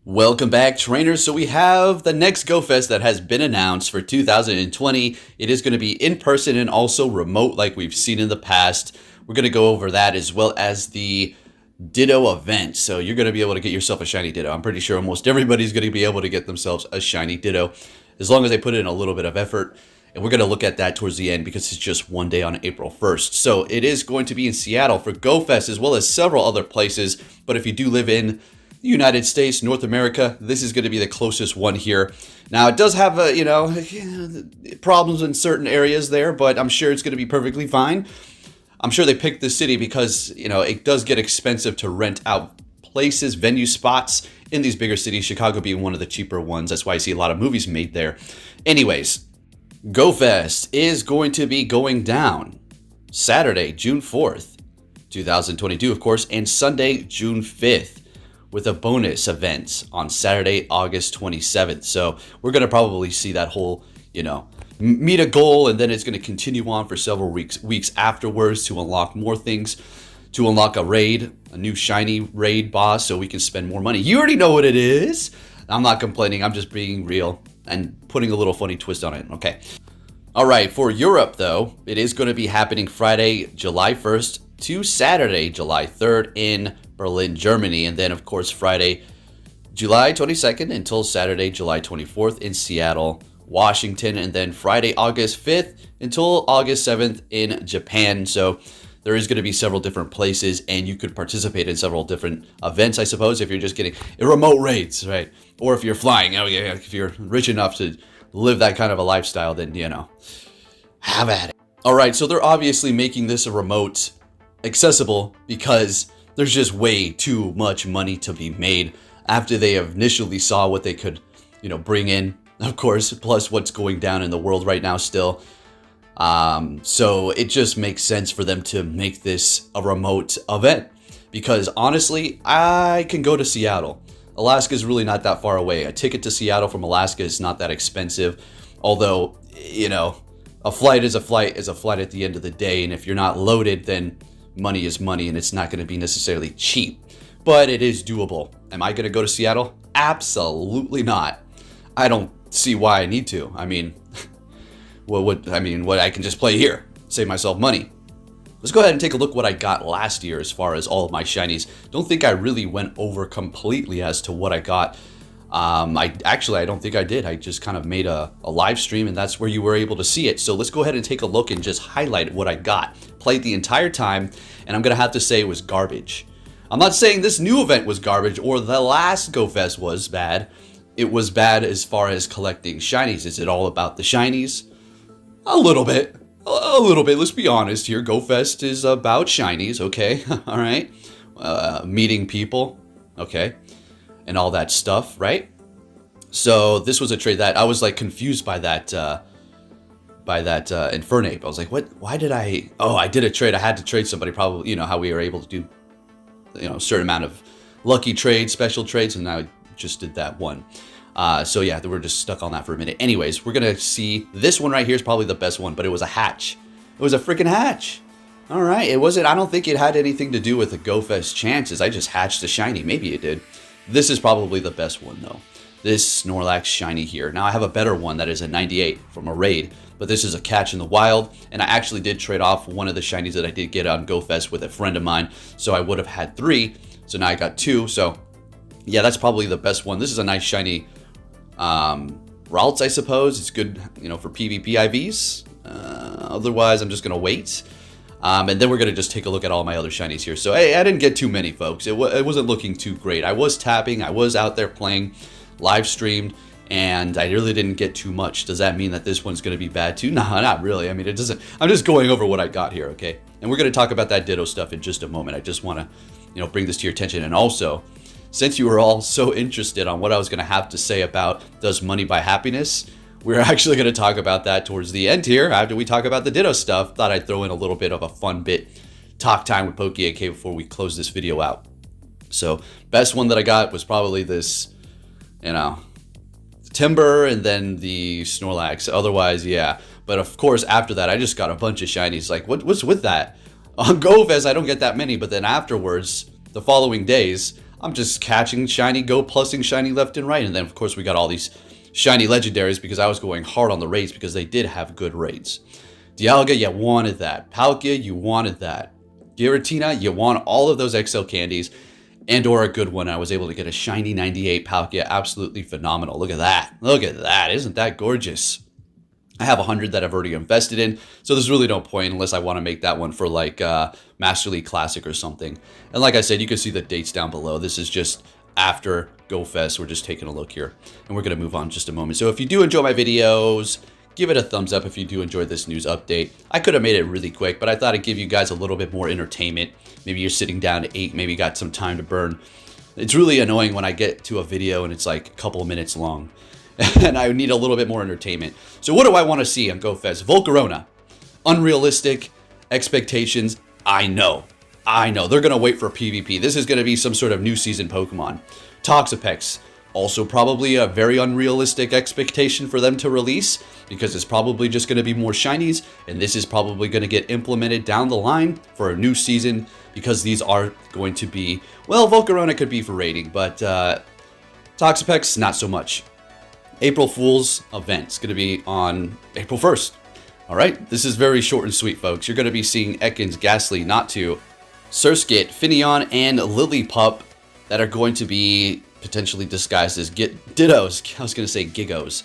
Welcome back, trainers. So we have the next GoFest that has been announced for 2020. It is going to be in person and also remote like we've seen in the past. We're going to go over that as well as the Ditto event. So you're going to be able to get yourself a shiny Ditto. I'm pretty sure almost everybody's going to be able to get themselves a shiny Ditto as long as they put in a little bit of effort. And we're going to look at that towards the end because it's just one day on April 1st. So it is going to be in Seattle for GoFest as well as several other places. But if you do live in the United States, North America, this is going to be the closest one here. Now, it does have, problems in certain areas there, but I'm sure it's going to be perfectly fine. I'm sure they picked this city because, it does get expensive to rent out places, venue spots in these bigger cities, Chicago being one of the cheaper ones. That's why I see a lot of movies made there. Anyways, GoFest is going to be going down Saturday, June 4th, 2022, of course, and Sunday, June 5th. With a bonus event on Saturday, August 27th. So we're going to probably see that whole, meet a goal, and then it's going to continue on for several weeks afterwards to unlock more things, to unlock a raid, a new shiny raid boss, so we can spend more money. You already know what it is. I'm not complaining. I'm just being real and putting a little funny twist on it. Okay. All right. For Europe, though, it is going to be happening Friday, July 1st to Saturday, July 3rd in Berlin, Germany, and then of course Friday, July 22nd until Saturday, July 24th in Seattle, Washington, and then Friday, August 5th until August 7th in Japan. So there is going to be several different places, and you could participate in several different events, I suppose, if you're just getting remote raids, right? Or if you're flying, if you're rich enough to live that kind of a lifestyle, then, have at it. All right, so they're obviously making this a remote accessible because there's just way too much money to be made after they initially saw what they could, bring in, of course, plus what's going down in the world right now still. So it just makes sense for them to make this a remote event because honestly, I can go to Seattle. Alaska is really not that far away. A ticket to Seattle from Alaska is not that expensive, although, a flight is a flight at the end of the day. And if you're not loaded, then money is money, and it's not going to be necessarily cheap, but it is doable. Am I going to go to Seattle? Absolutely not. I don't see why I need to. I mean, what I can just play here, save myself money. Let's go ahead and take a look what I got last year as far as all of my shinies. Don't think I really went over completely as to what I got. I don't think I did. I just kind of made a live stream, and that's where you were able to see it. So let's go ahead and take a look and just highlight what I got. Played the entire time, and I'm going to have to say it was garbage. I'm not saying this new event was garbage or the last GoFest was bad. It was bad as far as collecting shinies. Is it all about the shinies? A little bit. A little bit. Let's be honest here. GoFest is about shinies, okay? All right. Meeting people, okay? And all that stuff, right? So this was a trade that I was like confused by that Infernape. I was like, what? Why did I? Oh, I did a trade. I had to trade somebody. Probably, how we were able to do, a certain amount of lucky trades, special trades, and I just did that one. So yeah, we're just stuck on that for a minute. Anyways, we're gonna see this one right here is probably the best one, but it was a hatch. It was a freaking hatch. All right, it wasn't. I don't think it had anything to do with the GoFest chances. I just hatched a shiny. Maybe it did. This is probably the best one though. This Snorlax shiny here. Now I have a better one that is a 98 from a raid, but this is a catch in the wild, and I actually did trade off one of the shinies that I did get on GoFest with a friend of mine, so I would have had 3, so now I got 2, so yeah, that's probably the best one. This is a nice shiny Ralts, I suppose. It's good, for PvP IVs. Otherwise, I'm just going to wait. And then we're going to just take a look at all my other shinies here. So, hey, I didn't get too many, folks. It wasn't looking too great. I was tapping. I was out there playing, live streamed, and I really didn't get too much. Does that mean that this one's going to be bad too? No, not really. I mean, it doesn't. I'm just going over what I got here, okay? And we're going to talk about that Ditto stuff in just a moment. I just want to, bring this to your attention. And also, since you were all so interested on what I was going to have to say about does money buy happiness, we're actually going to talk about that towards the end here after we talk about the Ditto stuff. Thought I'd throw in a little bit of a fun bit, talk time with Poke AK before we close this video out. So best one that I got was probably this, Timber and then the Snorlax. Otherwise, yeah. But of course, after that, I just got a bunch of shinies. Like, what's with that? On GoFest, I don't get that many, but then afterwards, the following days, I'm just catching shiny, go plussing shiny left and right. And then, of course, we got all these shiny legendaries because I was going hard on the raids because they did have good raids. Dialga, you wanted that. Palkia, you wanted that. Giratina, you want all of those XL candies. And/or a good one. I was able to get a shiny 98 Palkia. Absolutely phenomenal. Look at that. Look at that. Isn't that gorgeous? I have 100 that I've already invested in, so there's really no point unless I want to make that one for like Master League Classic or something. And like I said, you can see the dates down below. This is just after GoFest. We're just taking a look here, and we're going to move on in just a moment. So if you do enjoy my videos, give it a thumbs up if you do enjoy this news update. I could have made it really quick, but I thought I'd give you guys a little bit more entertainment. Maybe you're sitting down to eat, maybe you got some time to burn. It's really annoying when I get to a video and it's like a couple of minutes long. And I need a little bit more entertainment. So what do I want to see on GoFest? Volcarona. Unrealistic expectations. I know. They're going to wait for PvP. This is going to be some sort of new season Pokemon. Toxapex. Also probably a very unrealistic expectation for them to release, because it's probably just going to be more shinies, and this is probably going to get implemented down the line for a new season, because these are going to be, well, Volcarona could be for raiding, but Toxapex, not so much. April Fool's event's going to be on April 1st. All right, this is very short and sweet, folks. You're going to be seeing Ekans, Ghastly, Natu, Surskit, Finneon, and Lillipup that are going to be potentially disguised as Dittos. I was going to say Giggos.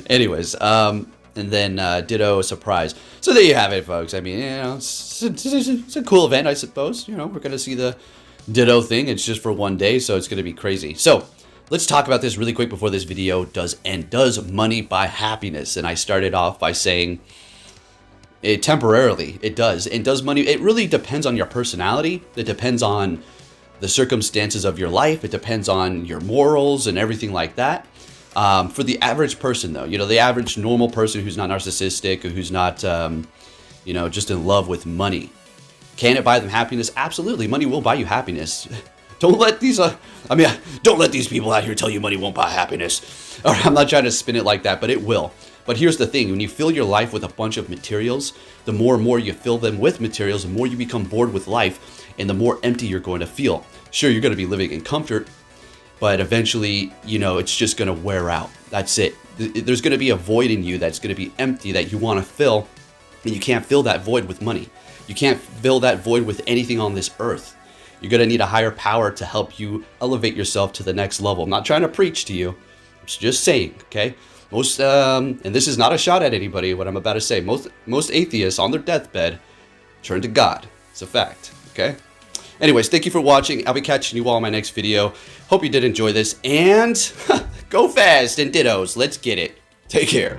Anyways, and then Ditto Surprise. So there you have it, folks. I mean, you know, it's a cool event, I suppose. You know, we're going to see the Ditto thing. It's just for one day, so it's going to be crazy. So let's talk about this really quick before this video does end. Does money buy happiness? And I started off by saying it temporarily. It does. And does money? It really depends on your personality. It depends on the circumstances of your life. It depends on your morals and everything like that. For the average person, though, you know, the average normal person who's not narcissistic or who's not, you know, just in love with money, can it buy them happiness? Absolutely. Money will buy you happiness. Don't let these, don't let these people out here tell you money won't buy happiness. All right, I'm not trying to spin it like that, but it will. But here's the thing. When you fill your life with a bunch of materials, the more and more you fill them with materials, the more you become bored with life, and the more empty you're going to feel. Sure, you're going to be living in comfort, but eventually, you know, it's just going to wear out. That's it. There's going to be a void in you that's going to be empty that you want to fill, and you can't fill that void with money. You can't fill that void with anything on this earth. You're going to need a higher power to help you elevate yourself to the next level. I'm not trying to preach to you. I'm just saying, okay? Most, and this is not a shot at anybody, what I'm about to say. Most atheists on their deathbed turn to God. It's a fact, okay? Anyways, thank you for watching. I'll be catching you all in my next video. Hope you did enjoy this, and go fast and dittos. Let's get it. Take care.